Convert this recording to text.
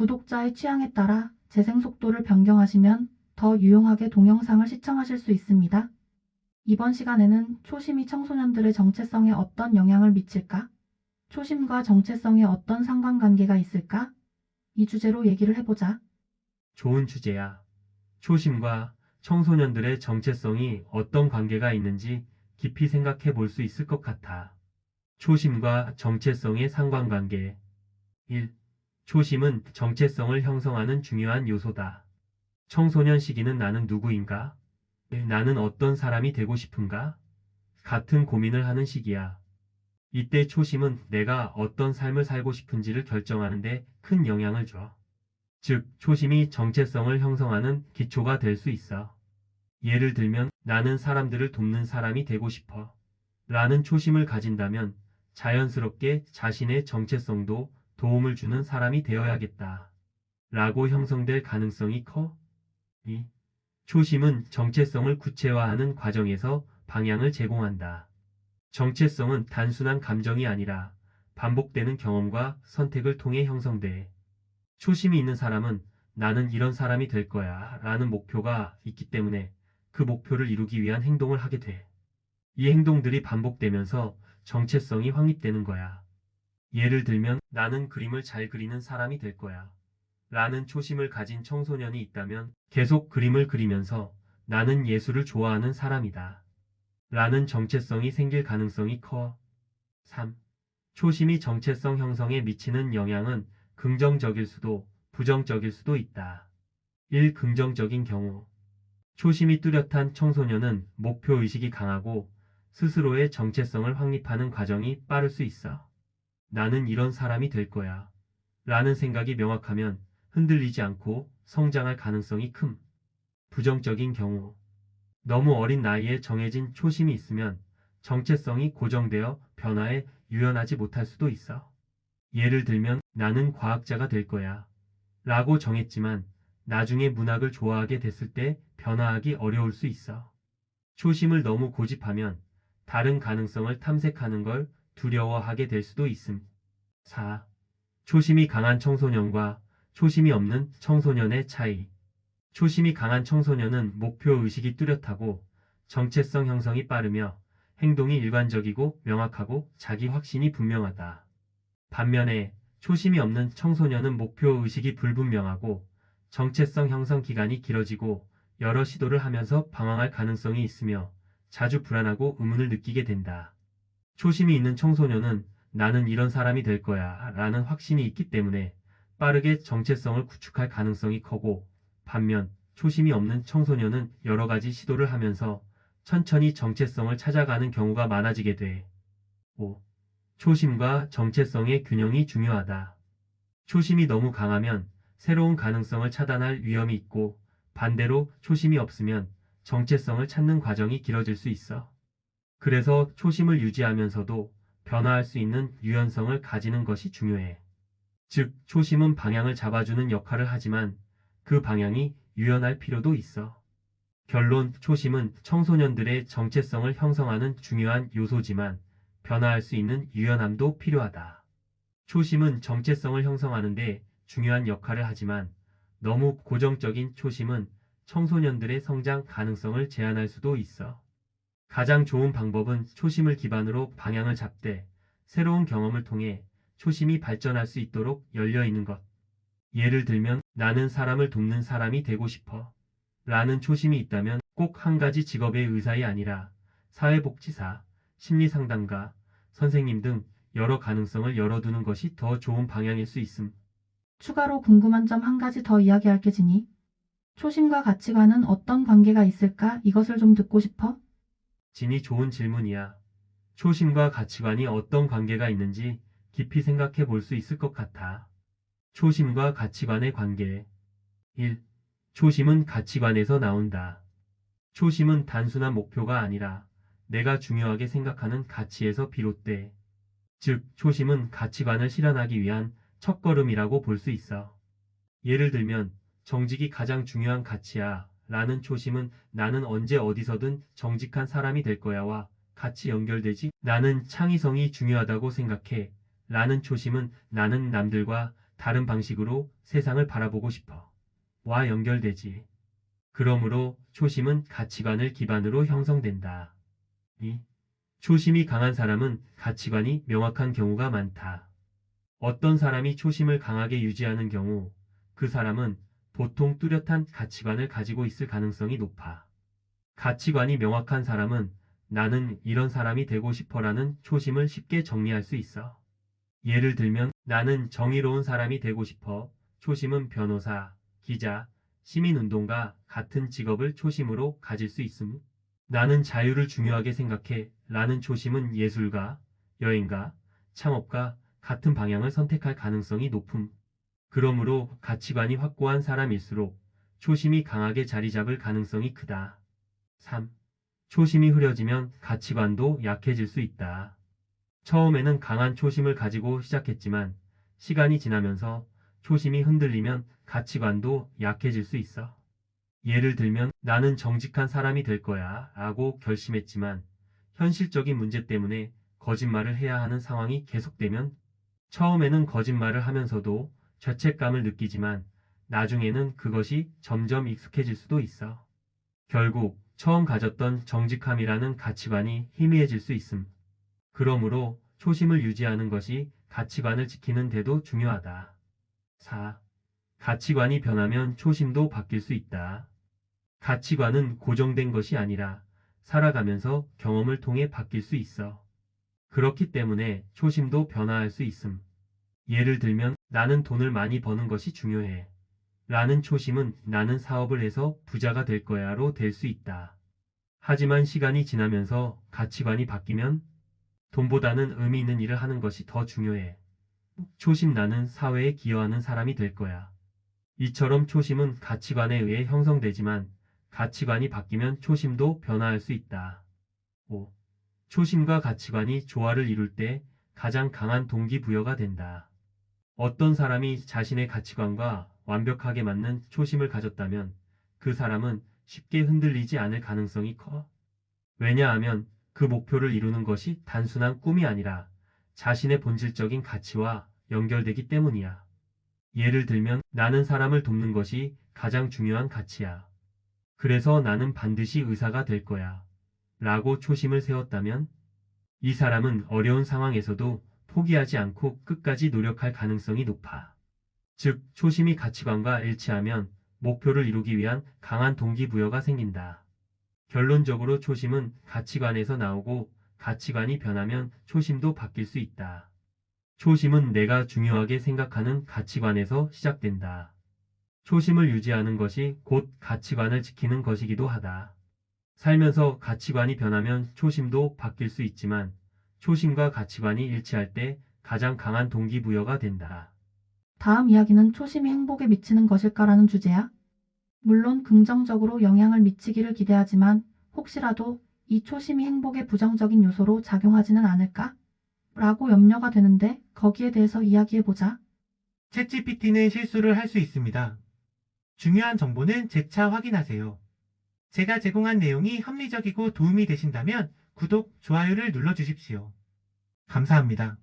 구독자의 취향에 따라 재생 속도를 변경하시면 더 유용하게 동영상을 시청하실 수 있습니다. 이번 시간에는 초심이 청소년들의 정체성에 어떤 영향을 미칠까? 초심과 정체성에 어떤 상관관계가 있을까? 이 주제로 얘기를 해보자. 좋은 주제야. 초심과 청소년들의 정체성이 어떤 관계가 있는지 깊이 생각해 볼 수 있을 것 같아. 초심과 정체성의 상관관계. 1. 초심은 정체성을 형성하는 중요한 요소다. 청소년 시기는 나는 누구인가? 나는 어떤 사람이 되고 싶은가? 같은 고민을 하는 시기야. 이때 초심은 내가 어떤 삶을 살고 싶은지를 결정하는데 큰 영향을 줘. 즉, 초심이 정체성을 형성하는 기초가 될 수 있어. 예를 들면, 나는 사람들을 돕는 사람이 되고 싶어. 라는 초심을 가진다면 자연스럽게 자신의 정체성도 도움을 주는 사람이 되어야겠다. 라고 형성될 가능성이 커. 2. 초심은 정체성을 구체화하는 과정에서 방향을 제공한다. 정체성은 단순한 감정이 아니라 반복되는 경험과 선택을 통해 형성돼. 초심이 있는 사람은 나는 이런 사람이 될 거야 라는 목표가 있기 때문에 그 목표를 이루기 위한 행동을 하게 돼. 이 행동들이 반복되면서 정체성이 확립되는 거야. 예를 들면 나는 그림을 잘 그리는 사람이 될 거야 라는 초심을 가진 청소년이 있다면 계속 그림을 그리면서 나는 예술을 좋아하는 사람이다 라는 정체성이 생길 가능성이 커. 3. 초심이 정체성 형성에 미치는 영향은 긍정적일 수도 부정적일 수도 있다. 1. 긍정적인 경우. 초심이 뚜렷한 청소년은 목표의식이 강하고 스스로의 정체성을 확립하는 과정이 빠를 수 있어. 나는 이런 사람이 될 거야 라는 생각이 명확하면 흔들리지 않고 성장할 가능성이 큼. 부정적인 경우. 너무 어린 나이에 정해진 초심이 있으면 정체성이 고정되어 변화에 유연하지 못할 수도 있어. 예를 들면 나는 과학자가 될 거야 라고 정했지만 나중에 문학을 좋아하게 됐을 때 변화하기 어려울 수 있어. 초심을 너무 고집하면 다른 가능성을 탐색하는 걸 두려워하게 될 수도 있음. 4. 초심이 강한 청소년과 초심이 없는 청소년의 차이. 초심이 강한 청소년은 목표의식이 뚜렷하고 정체성 형성이 빠르며 행동이 일관적이고 명확하고 자기 확신이 분명하다. 반면에 초심이 없는 청소년은 목표의식이 불분명하고 정체성 형성 기간이 길어지고 여러 시도를 하면서 방황할 가능성이 있으며 자주 불안하고 의문을 느끼게 된다. 초심이 있는 청소년은 나는 이런 사람이 될 거야 라는 확신이 있기 때문에 빠르게 정체성을 구축할 가능성이 커고 반면 초심이 없는 청소년은 여러 가지 시도를 하면서 천천히 정체성을 찾아가는 경우가 많아지게 돼. 5. 초심과 정체성의 균형이 중요하다. 초심이 너무 강하면 새로운 가능성을 차단할 위험이 있고 반대로 초심이 없으면 정체성을 찾는 과정이 길어질 수 있어. 그래서 초심을 유지하면서도 변화할 수 있는 유연성을 가지는 것이 중요해. 즉, 초심은 방향을 잡아주는 역할을 하지만 그 방향이 유연할 필요도 있어. 결론, 초심은 청소년들의 정체성을 형성하는 중요한 요소지만 변화할 수 있는 유연함도 필요하다. 초심은 정체성을 형성하는데 중요한 역할을 하지만 너무 고정적인 초심은 청소년들의 성장 가능성을 제한할 수도 있어. 가장 좋은 방법은 초심을 기반으로 방향을 잡되 새로운 경험을 통해 초심이 발전할 수 있도록 열려 있는 것. 예를 들면 나는 사람을 돕는 사람이 되고 싶어 라는 초심이 있다면 꼭 한 가지 직업의 의사이 아니라 사회복지사, 심리상담가, 선생님 등 여러 가능성을 열어두는 것이 더 좋은 방향일 수 있음. 추가로 궁금한 점 한 가지 더 이야기할게 지니. 초심과 가치관은 어떤 관계가 있을까? 이것을 좀 듣고 싶어? 진이 좋은 질문이야. 초심과 가치관이 어떤 관계가 있는지 깊이 생각해 볼 수 있을 것 같아. 초심과 가치관의 관계. 1. 초심은 가치관에서 나온다. 초심은 단순한 목표가 아니라 내가 중요하게 생각하는 가치에서 비롯돼. 즉, 초심은 가치관을 실현하기 위한 첫걸음이라고 볼 수 있어. 예를 들면, 정직이 가장 중요한 가치야 라는 초심은 나는 언제 어디서든 정직한 사람이 될 거야와 같이 연결되지. 나는 창의성이 중요하다고 생각해 라는 초심은 나는 남들과 다른 방식으로 세상을 바라보고 싶어. 와 연결되지. 그러므로 초심은 가치관을 기반으로 형성된다. 2. 초심이 강한 사람은 가치관이 명확한 경우가 많다. 어떤 사람이 초심을 강하게 유지하는 경우 그 사람은 보통 뚜렷한 가치관을 가지고 있을 가능성이 높아. 가치관이 명확한 사람은 나는 이런 사람이 되고 싶어라는 초심을 쉽게 정리할 수 있어. 예를 들면 나는 정의로운 사람이 되고 싶어. 초심은 변호사, 기자, 시민운동가 같은 직업을 초심으로 가질 수 있음. 나는 자유를 중요하게 생각해. 라는 초심은 예술가, 여행가, 창업가 같은 방향을 선택할 가능성이 높음. 그러므로 가치관이 확고한 사람일수록 초심이 강하게 자리 잡을 가능성이 크다. 3. 초심이 흐려지면 가치관도 약해질 수 있다. 처음에는 강한 초심을 가지고 시작했지만 시간이 지나면서 초심이 흔들리면 가치관도 약해질 수 있어. 예를 들면 나는 정직한 사람이 될 거야 라고 결심했지만 현실적인 문제 때문에 거짓말을 해야 하는 상황이 계속되면 처음에는 거짓말을 하면서도 죄책감을 느끼지만 나중에는 그것이 점점 익숙해질 수도 있어. 결국 처음 가졌던 정직함이라는 가치관이 희미해질 수 있음. 그러므로 초심을 유지하는 것이 가치관을 지키는 데도 중요하다. 4. 가치관이 변하면 초심도 바뀔 수 있다. 가치관은 고정된 것이 아니라 살아가면서 경험을 통해 바뀔 수 있어. 그렇기 때문에 초심도 변화할 수 있음. 예를 들면 나는 돈을 많이 버는 것이 중요해. 라는 초심은 나는 사업을 해서 부자가 될 거야로 될 수 있다. 하지만 시간이 지나면서 가치관이 바뀌면 돈보다는 의미 있는 일을 하는 것이 더 중요해. 초심 나는 사회에 기여하는 사람이 될 거야. 이처럼 초심은 가치관에 의해 형성되지만 가치관이 바뀌면 초심도 변화할 수 있다. 5. 초심과 가치관이 조화를 이룰 때 가장 강한 동기부여가 된다. 어떤 사람이 자신의 가치관과 완벽하게 맞는 초심을 가졌다면 그 사람은 쉽게 흔들리지 않을 가능성이 커. 왜냐하면 그 목표를 이루는 것이 단순한 꿈이 아니라 자신의 본질적인 가치와 연결되기 때문이야. 예를 들면 나는 사람을 돕는 것이 가장 중요한 가치야. 그래서 나는 반드시 의사가 될 거야. 라고 초심을 세웠다면 이 사람은 어려운 상황에서도 포기하지 않고 끝까지 노력할 가능성이 높아. 즉, 초심이 가치관과 일치하면 목표를 이루기 위한 강한 동기부여가 생긴다. 결론적으로 초심은 가치관에서 나오고 가치관이 변하면 초심도 바뀔 수 있다. 초심은 내가 중요하게 생각하는 가치관에서 시작된다. 초심을 유지하는 것이 곧 가치관을 지키는 것이기도 하다. 살면서 가치관이 변하면 초심도 바뀔 수 있지만 초심과 가치관이 일치할 때 가장 강한 동기부여가 된다. 다음 이야기는 초심이 행복에 미치는 것일까라는 주제야. 물론 긍정적으로 영향을 미치기를 기대하지만 혹시라도 이 초심이 행복에 부정적인 요소로 작용하지는 않을까? 라고 염려가 되는데 거기에 대해서 이야기해보자. 챗GPT는 실수를 할 수 있습니다. 중요한 정보는 재차 확인하세요. 제가 제공한 내용이 합리적이고 도움이 되신다면 구독, 좋아요를 눌러주십시오. 감사합니다.